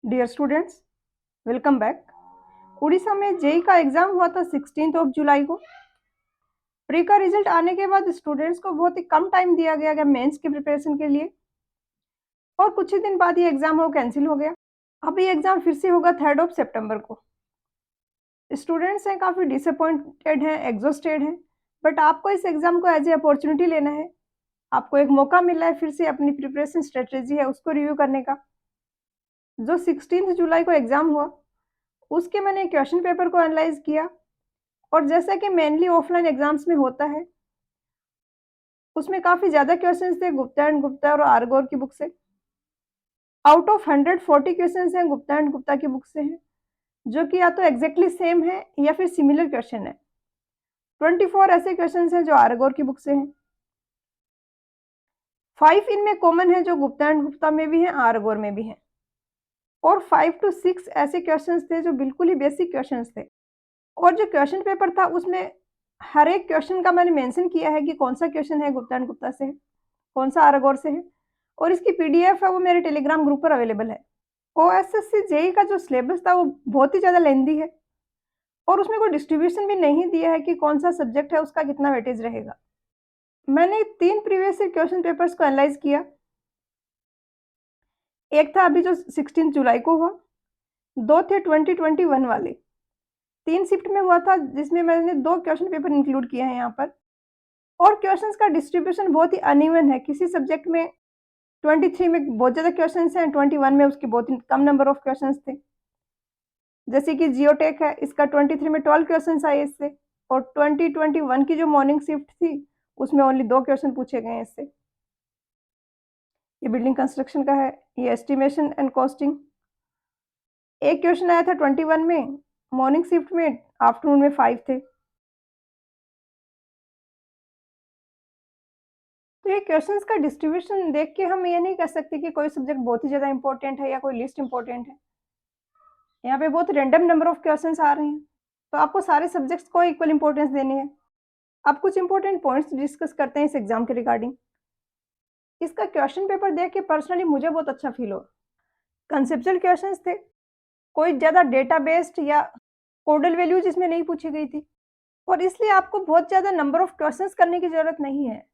Dear students, welcome back. Odisha में JE का exam हुआ था 16 जुलाई को। प्री का रिजल्ट आने के बाद स्टूडेंट्स को बहुत ही कम टाइम दिया गया मेंस की प्रिपरेशन के लिए, और कुछ ही दिन बाद ये एग्जाम हो कैंसिल हो गया। अब ये एग्जाम फिर से होगा 3 सितंबर को। स्टूडेंट्स हैं काफ़ी डिसअपॉइंटेड हैं, एग्जॉस्टेड हैं, बट आपको इस एग्जाम को एज ए अपॉर्चुनिटी लेना है। आपको एक मौका मिला है फिर से अपनी प्रिपरेशन स्ट्रेटेजी है उसको रिव्यू करने का। जो 16 जुलाई को एग्जाम हुआ उसके मैंने क्वेश्चन पेपर को एनालाइज किया, और जैसा कि मेनली ऑफलाइन एग्जाम्स में होता है, उसमें काफ़ी ज़्यादा क्वेश्चंस थे गुप्ता एंड गुप्ता और आरगोर की बुक से। आउट ऑफ 140 क्वेश्चंस हैं गुप्ता एंड गुप्ता की बुक से हैं, जो कि या तो एग्जैक्टली सेम है या फिर सिमिलर क्वेश्चन है। 24 ऐसे क्वेश्चंस हैं जो आरगोर की बुक से हैं। 5 इनमें कॉमन है जो गुप्ता एंड गुप्ता में भी हैं, आरगोर में भी हैं, और 5 to 6 ऐसे क्वेश्चंस थे जो बिल्कुल ही बेसिक क्वेश्चंस थे। और जो क्वेश्चन पेपर था उसमें हर एक क्वेश्चन का मैंने मेंशन किया है कि कौन सा क्वेश्चन है गुप्ता एंड गुप्ता से है, कौन सा आरगोर से है, और इसकी पीडीएफ है वो मेरे टेलीग्राम ग्रुप पर अवेलेबल है। ओएसएससी जेई का जो सिलेबस था वो बहुत ही ज़्यादा लेंदी है, और उसमें कोई डिस्ट्रीब्यूशन भी नहीं दिया है कि कौन सा सब्जेक्ट है उसका कितना वेटेज रहेगा। मैंने 3 प्रीवियस क्वेश्चन पेपर्स को एनालाइज किया। एक था अभी जो 16 जुलाई को हुआ, 2 थे 2021 वाले। 3 शिफ्ट में हुआ था जिसमें मैंने 2 क्वेश्चन पेपर इंक्लूड किए हैं यहाँ पर। और क्वेश्चंस का डिस्ट्रीब्यूशन बहुत ही अनइवन है। किसी सब्जेक्ट में 23 में बहुत ज़्यादा क्वेश्चंस हैं, 21 में उसके बहुत ही कम नंबर ऑफ क्वेश्चंस थे। जैसे कि जियोटेक है, इसका 23 में 12 क्वेश्चंस आए इससे, और 2021 की जो मॉर्निंग शिफ्ट थी उसमें ओनली 2 क्वेश्चन पूछे गए हैं इससे। ये बिल्डिंग कंस्ट्रक्शन का है, ये एस्टिमेशन एंड कॉस्टिंग। एक क्वेश्चन आया था 21 में मॉर्निंग शिफ्ट में, आफ्टरनून में 5 थे। तो ये क्वेश्चंस का डिस्ट्रीब्यूशन देख के हम ये नहीं कह सकते कि कोई सब्जेक्ट बहुत ही ज़्यादा इंपॉर्टेंट है या कोई लिस्ट इंपॉर्टेंट है। यहाँ पे बहुत रैंडम नंबर ऑफ क्वेश्चंस आ रहे हैं, तो आपको सारे सब्जेक्ट्स को इक्वल इंपॉर्टेंस देनी है। अब कुछ इंपॉर्टेंट पॉइंट्स डिस्कस करते हैं इस एग्जाम के रिगार्डिंग। इसका क्वेश्चन पेपर देख के पर्सनली मुझे बहुत अच्छा फील हुआ। कंसेप्चुअल क्वेश्चंस थे, कोई ज़्यादा डेटा बेस्ड या कोडल वैल्यूज इसमें नहीं पूछी गई थी, और इसलिए आपको बहुत ज़्यादा नंबर ऑफ क्वेश्चंस करने की ज़रूरत नहीं है,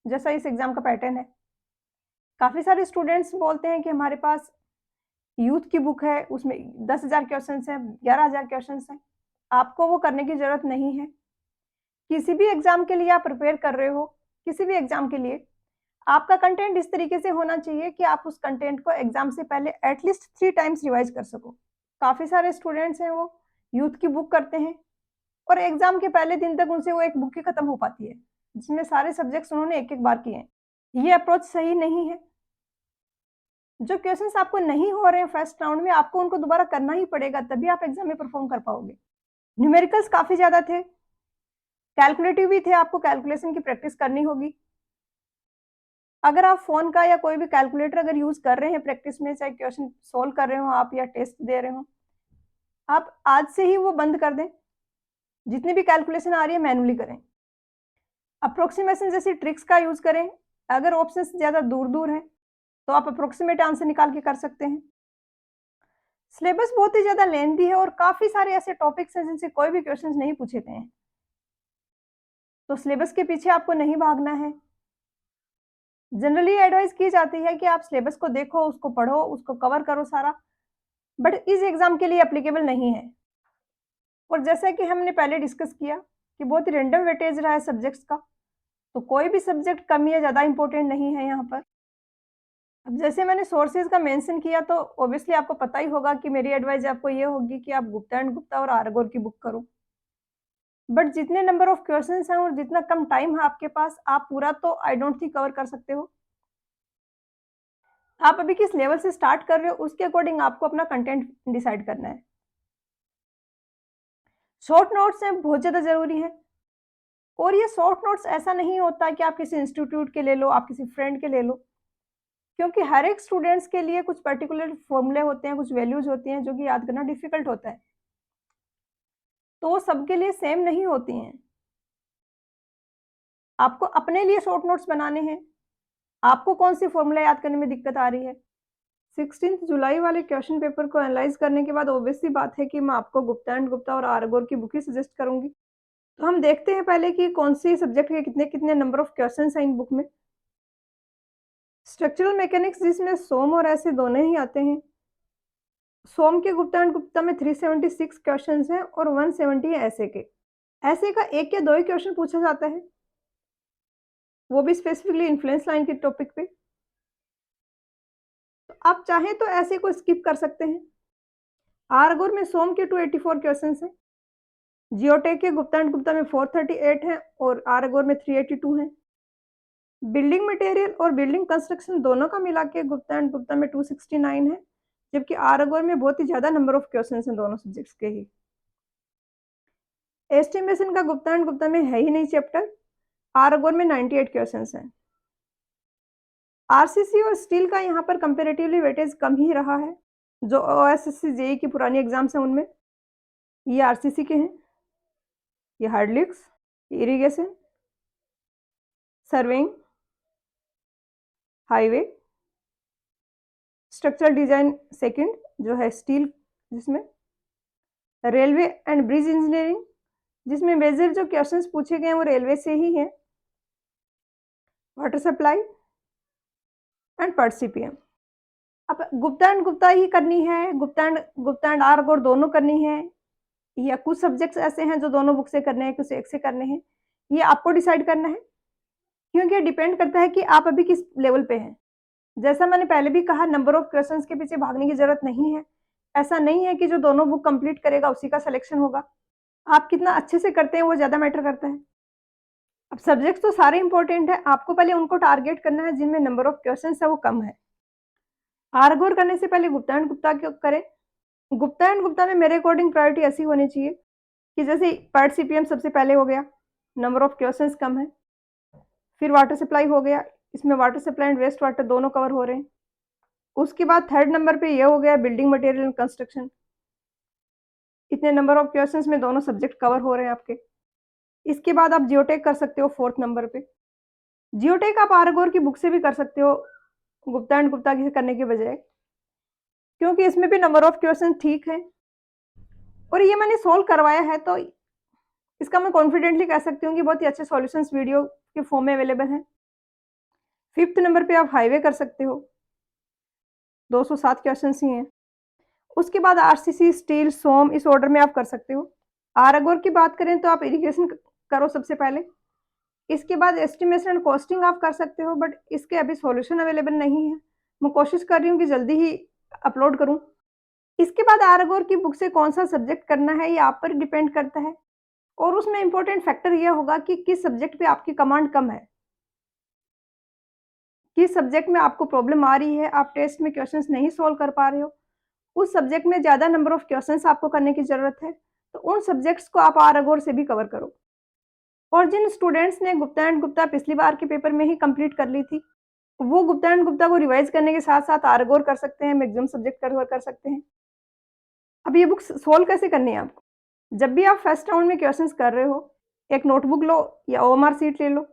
जैसा इस एग्जाम का पैटर्न है। काफ़ी सारे स्टूडेंट्स बोलते हैं कि हमारे पास यूथ की बुक है, उसमें 10,000 क्वेश्चंस हैं, 11,000 क्वेश्चंस हैं। आपको वो करने की ज़रूरत नहीं है। किसी भी एग्ज़ाम के लिए आप प्रिपेयर कर रहे हो, किसी भी एग्ज़ाम के लिए, आपका कंटेंट इस तरीके से होना चाहिए कि आप उस कंटेंट को एग्ज़ाम से पहले एटलीस्ट 3 टाइम्स रिवाइज़ कर सको। काफ़ी सारे स्टूडेंट्स हैं वो यूथ की बुक करते हैं, और एग्ज़ाम के पहले दिन तक उनसे वो एक बुक ही खत्म हो पाती है, जिसमें सारे सब्जेक्ट्स उन्होंने एक-एक बार किए हैं। ये अप्रोच सही नहीं है। जो क्वेश्चंस आपको नहीं हो रहे हैं फर्स्ट राउंड में, आपको उनको दोबारा करना ही पड़ेगा, तभी आप एग्जाम में परफॉर्म कर पाओगे। न्यूमेरिकल्स काफ़ी ज़्यादा थे, कैलकुलेटिव भी थे, आपको कैलकुलेशन की प्रैक्टिस करनी होगी। अगर आप फ़ोन का या कोई भी कैलकुलेटर अगर यूज़ कर रहे हैं प्रैक्टिस में, चाहे क्वेश्चन सोल्व कर रहे हो आप या टेस्ट दे रहे हो, आप आज से ही वो बंद कर दें। जितनी भी कैलकुलेशन आ रही है मैनुअली करें। अप्रोक्सीमेशन जैसी ट्रिक्स का यूज़ करें। अगर ऑप्शंस ज़्यादा दूर-दूर हैं, तो आप अप्रोक्सीमेट आंसर निकाल के कर सकते हैं। सिलेबस बहुत ही ज़्यादा लेंथी है, और काफ़ी सारे ऐसे टॉपिक्स हैं जिनसे कोई भी क्वेश्चंस नहीं पूछे गए हैं। तो सिलेबस के पीछे आपको नहीं भागना है। जनरली एडवाइस की जाती है कि आप सिलेबस को देखो, उसको पढ़ो, उसको कवर करो सारा, बट इस एग्ज़ाम के लिए एप्लीकेबल नहीं है। और जैसा कि हमने पहले डिस्कस किया कि बहुत ही रैंडम वेटेज रहा है सब्जेक्ट्स का, तो कोई भी सब्जेक्ट कम या ज़्यादा इंपॉर्टेंट नहीं है यहाँ पर। अब जैसे मैंने सोर्सेज़ का मेंशन किया, तो ऑब्वियसली आपको पता ही होगा कि मेरी एडवाइस आपको ये होगी कि आप गुप्ता एंड गुप्ता और आरगोर की बुक करो। बट जितने नंबर ऑफ क्वेश्चंस हैं और जितना कम टाइम है आपके पास, आप पूरा तो आई डोंट थिंक कवर कर सकते हो। आप अभी किस लेवल से स्टार्ट कर रहे हो, उसके अकॉर्डिंग आपको अपना कंटेंट डिसाइड करना है। शॉर्ट नोट्स हैं, बहुत ज़्यादा ज़रूरी हैं, और ये शॉर्ट नोट्स ऐसा नहीं होता कि आप किसी इंस्टीट्यूट के ले लो, आप किसी फ्रेंड के ले लो, क्योंकि हर एक स्टूडेंट्स के लिए कुछ पर्टिकुलर फॉर्मूले होते हैं, कुछ वैल्यूज़ होती हैं जो कि याद करना डिफ़िकल्ट होता है। तो वो सबके लिए सेम नहीं होती हैं। आपको अपने लिए शॉर्ट नोट्स बनाने हैं। आपको कौन-सी फॉर्मूला याद करने में दिक्कत आ रही है, 16 जुलाई वाले क्वेश्चन पेपर को एनालाइज करने के बाद ऑब्वियस सी बात है कि मैं आपको गुप्ता एंड गुप्ता और आरगोर की बुक ही सजेस्ट करूंगी। तो हम देखते हैं पहले कि कौन सी सब्जेक्ट के कितने कितने नंबर ऑफ क्वेश्चंस हैं इन बुक में। स्ट्रक्चरल मैकेनिक्स जिसमें सोम और ऐसे दोनों ही आते हैं। सोम के गुप्ता एंड गुप्ता में 376 क्वेश्चंस हैं और 170 है ऐसे के। ऐसे का एक या दो ही क्वेश्चन पूछा जाता है, वो भी स्पेसिफिकली इन्फ्लुएंस लाइन के टॉपिक पे। तो आप चाहें तो ऐसे को स्किप कर सकते हैं। आरगोर में सोम के 284 क्वेश्चंस हैं। जियोटेक के गुप्ता एंड गुप्ता में 438 हैं और आरगोर में 382 हैं। बिल्डिंग मटेरियल और बिल्डिंग कंस्ट्रक्शन दोनों का मिला के गुप्ता एंड गुप्ता में 269 है, जबकि आरगोर में बहुत ही ज्यादा नंबर ऑफ क्वेश्चंस हैं दोनों सब्जेक्ट्स के ही। एस्टिमेशन का गुप्ता एंड गुप्ता में है ही नहीं चैप्टर, आरगोर में 98 क्वेश्चंस हैं। आरसीसी और स्टील का यहाँ पर कंपेरेटिवली वेटेज कम ही रहा है। जो ओएसएससी जेई की पुरानी एग्जाम्स हैं उनमें ये आरसीसी के हैं, ये hydraulics, irrigation, surveying, highway, structural design second जो है स्टील, जिसमें रेलवे एंड ब्रिज इंजीनियरिंग, जिसमें मेजर जो क्वेश्चंस पूछे गए हैं वो रेलवे से ही हैं, water supply and PERT CPM. अब गुप्ता एंड गुप्ता ही करनी है, गुप्ता एंड आरगोर दोनों करनी है, या कुछ सब्जेक्ट्स ऐसे हैं जो दोनों बुक से करने हैं, कुछ एक से करने हैं, ये आपको डिसाइड करना है, क्योंकि डिपेंड करता है कि आप अभी किस लेवल पे हैं। जैसा मैंने पहले भी कहा, नंबर ऑफ क्वेश्चंस के पीछे भागने की जरूरत नहीं है। ऐसा नहीं है कि जो दोनों बुक कंप्लीट करेगा उसी का सिलेक्शन होगा। आप कितना अच्छे से करते हैं वो ज्यादा मैटर करता है। अब सब्जेक्ट्स तो सारे इंपॉर्टेंट है, आपको पहले उनको टारगेट करना है जिनमें नंबर ऑफ क्वेश्चंस है वो कम है। आरगोर करने से पहले गुप्ता एंड गुप्ता करें। गुप्ता एंड गुप्ता में मेरे अकॉर्डिंग प्रायोरिटी ऐसी होनी चाहिए कि जैसे पार्ट सीपीएम सबसे पहले हो गया, नंबर ऑफ क्वेश्चंस कम है। फिर वाटर सप्लाई हो गया, इसमें water supply and waste water दोनों कवर हो रहे हैं। उसके बाद थर्ड नंबर पे ये हो गया बिल्डिंग मटेरियल एंड कंस्ट्रक्शन। इतने नंबर ऑफ क्वेश्चंस में दोनों सब्जेक्ट कवर हो रहे हैं आपके। इसके बाद आप जियोटेक कर सकते हो फोर्थ नंबर पे। जियोटेक आप आरगोर की बुक से भी कर सकते हो गुप्ता एंड गुप्ता की करने के बजाय, क्योंकि इसमें भी नंबर ऑफ क्वेश्चन ठीक है और ये मैंने सोल्व करवाया है, तो इसका मैं कॉन्फिडेंटली कह सकती हूँ कि बहुत ही अच्छे सॉल्यूशंस वीडियो के फॉर्म में अवेलेबल हैं। फिफ्थ नंबर पे आप हाईवे कर सकते हो, 207 क्वेश्चन ही हैं। उसके बाद आरसीसी, स्टील, सोम, इस ऑर्डर में आप कर सकते हो। आरगोर की बात करें तो आप इरिगेशन करो सबसे पहले। इसके बाद एस्टिमेशन एंड कॉस्टिंग आप कर सकते हो, बट इसके अभी सॉल्यूशन अवेलेबल नहीं है। मैं कोशिश कर रही हूँ कि जल्दी ही अपलोड करूँ। इसके बाद आरगोर की बुक से कौन सा सब्जेक्ट करना है ये आप पर डिपेंड करता है, और उसमें इंपॉर्टेंट फैक्टर यह होगा कि किस सब्जेक्ट पे आपकी कमांड कम है, किस सब्जेक्ट में आपको प्रॉब्लम आ रही है, आप टेस्ट में क्वेश्चंस नहीं सोल्व कर पा रहे हो, उस सब्जेक्ट में ज़्यादा नंबर ऑफ क्वेश्चंस आपको करने की ज़रूरत है, तो उन सब्जेक्ट्स को आप आरगोर से भी कवर करो। और जिन स्टूडेंट्स ने गुप्ता एंड गुप्ता पिछली बार के पेपर में ही कंप्लीट कर ली थी, वो गुप्ता एंड गुप्ता को रिवाइज करने के साथ साथ आरगोर कर सकते हैं, मैक्सिमम सब्जेक्ट कवर कर सकते हैं। अब ये बुक सोल्व कैसे करनी है आपको? जब भी आप फर्स्ट राउंड में क्वेश्चंस कर रहे हो, एक नोटबुक लो या ओएमआर शीट ले लो,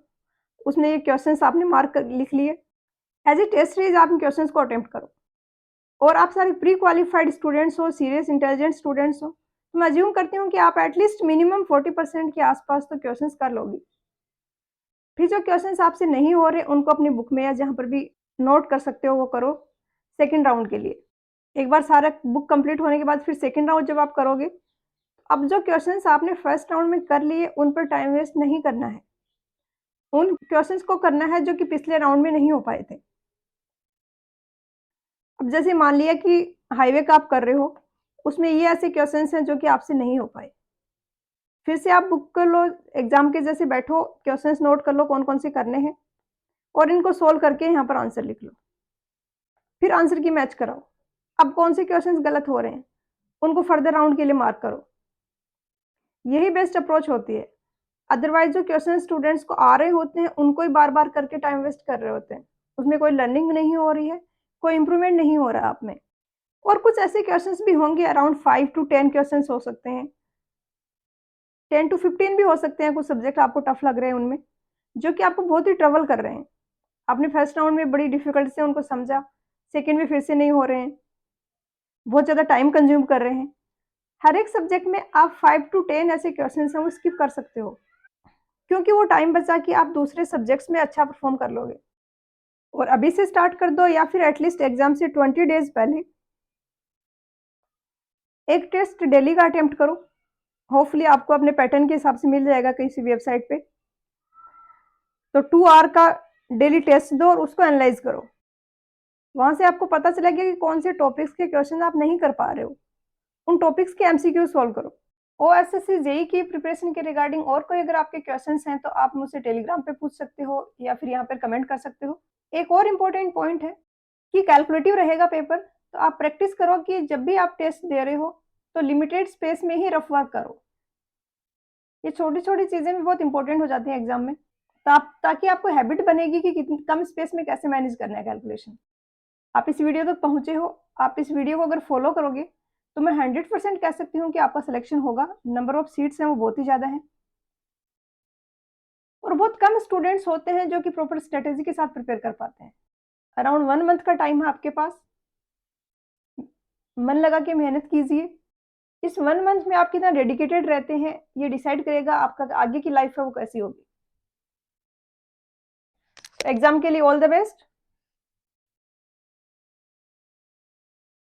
उसमें ये क्वेश्चंस आपने मार्क कर लिख लिए। एज ए टेस्ट सीरीज आप इन क्वेश्चंस को अटेम्प्ट करो, और आप सारे प्री क्वालिफाइड स्टूडेंट्स हो, सीरियस इंटेलिजेंट स्टूडेंट्स हो, तो मैं अज्यूम करती हूँ कि आप एटलीस्ट मिनिमम 40% के आसपास तो क्वेश्चंस कर लोगी। फिर जो क्वेश्चंस आपसे नहीं हो रहे उनको अपनी बुक में या जहाँ पर भी नोट कर सकते हो वो करो सेकेंड राउंड के लिए। एक बार सारा बुक कंप्लीट होने के बाद फिर सेकेंड राउंड जब आप करोगे, अब जो क्वेश्चंस आपने फर्स्ट राउंड में कर लिए उन पर टाइम वेस्ट नहीं करना है, उन क्वेश्चंस को करना है जो कि पिछले राउंड में नहीं हो पाए थे। अब जैसे मान लिया कि हाईवे का आप कर रहे हो, उसमें ये ऐसे क्वेश्चंस हैं जो कि आपसे नहीं हो पाए, फिर से आप बुक कर लो, एग्जाम के जैसे बैठो, क्वेश्चंस नोट कर लो कौन कौन से करने हैं, और इनको सोल्व करके यहाँ पर आंसर लिख लो। फिर आंसर की मैच कराओ। अब कौन से क्वेश्चंस गलत हो रहे हैं उनको फर्दर राउंड के लिए मार्क करो। यही बेस्ट अप्रोच होती है। अदरवाइज जो क्वेश्चन स्टूडेंट्स को आ रहे होते हैं उनको ही बार बार करके टाइम वेस्ट कर रहे होते हैं, उसमें कोई लर्निंग नहीं हो रही है, कोई इंप्रूवमेंट नहीं हो रहा आप में। और कुछ ऐसे क्वेश्चंस भी होंगे, अराउंड 5 to 10 क्वेश्चंस हो सकते हैं, 10 to 15 भी हो सकते हैं, कुछ सब्जेक्ट आपको टफ लग रहे हैं उनमें, जो कि आपको बहुत ही ट्रबल कर रहे हैं। आपने फर्स्ट राउंड में बड़ी डिफिकल्टी से उनको समझा, सेकंड में फिर से नहीं हो रहे हैं, बहुत ज़्यादा टाइम कंज्यूम कर रहे हैं। हर एक सब्जेक्ट में आप 5 टू 10 ऐसे क्वेश्चंस हैं वो स्किप कर सकते हो, क्योंकि वो टाइम बचा कि आप दूसरे सब्जेक्ट्स में अच्छा परफॉर्म कर लोगे। और अभी से स्टार्ट कर दो या फिर एटलीस्ट एग्जाम से 20 डेज पहले एक टेस्ट डेली का अटेम्प्ट करो। होपफुली आपको अपने पैटर्न के हिसाब से मिल जाएगा किसी वेबसाइट पे। तो 2 आवर का डेली टेस्ट दो और उसको एनालाइज करो। वहां से आपको पता चलेगा कि कौन से टॉपिक्स के क्वेश्चन आप नहीं कर पा रहे हो, उन टॉपिक्स के एमसीक्यू सॉल्व करो। ओएसएससी जेई की प्रिपरेशन के रिगार्डिंग और कोई अगर आपके क्वेश्चंस हैं तो आप मुझसे टेलीग्राम पे पूछ सकते हो या फिर यहाँ पर कमेंट कर सकते हो। एक और इम्पोर्टेंट पॉइंट है कि कैलकुलेटिव रहेगा पेपर, तो आप प्रैक्टिस करो कि जब भी आप टेस्ट दे रहे हो तो लिमिटेड स्पेस में ही रफ वर्क करो। ये छोटी-छोटी चीज़ें भी बहुत इंपॉर्टेंट हो जाती हैं एग्जाम में। ताकि आपको हैबिट बनेगी कि कितनी कम स्पेस में कैसे मैनेज करना है कैलकुलेशन। आप इस वीडियो तक पहुँचे हो, आप इस वीडियो को अगर फॉलो करोगे तो मैं 100% कह सकती हूँ कि आपका सिलेक्शन होगा। नंबर ऑफ सीट्स हैं वो बहुत ही ज़्यादा हैं और बहुत कम स्टूडेंट्स होते हैं जो कि प्रॉपर स्ट्रेटेजी के साथ प्रिपेयर कर पाते हैं। अराउंड 1 मंथ का टाइम है आपके पास। मन लगा के मेहनत कीजिए। इस 1 मंथ में आप कितना डेडिकेटेड रहते हैं, ये डिसाइड करेगा आपका आगे की लाइफ है वो कैसी होगी। एग्जाम के लिए ऑल द बेस्ट।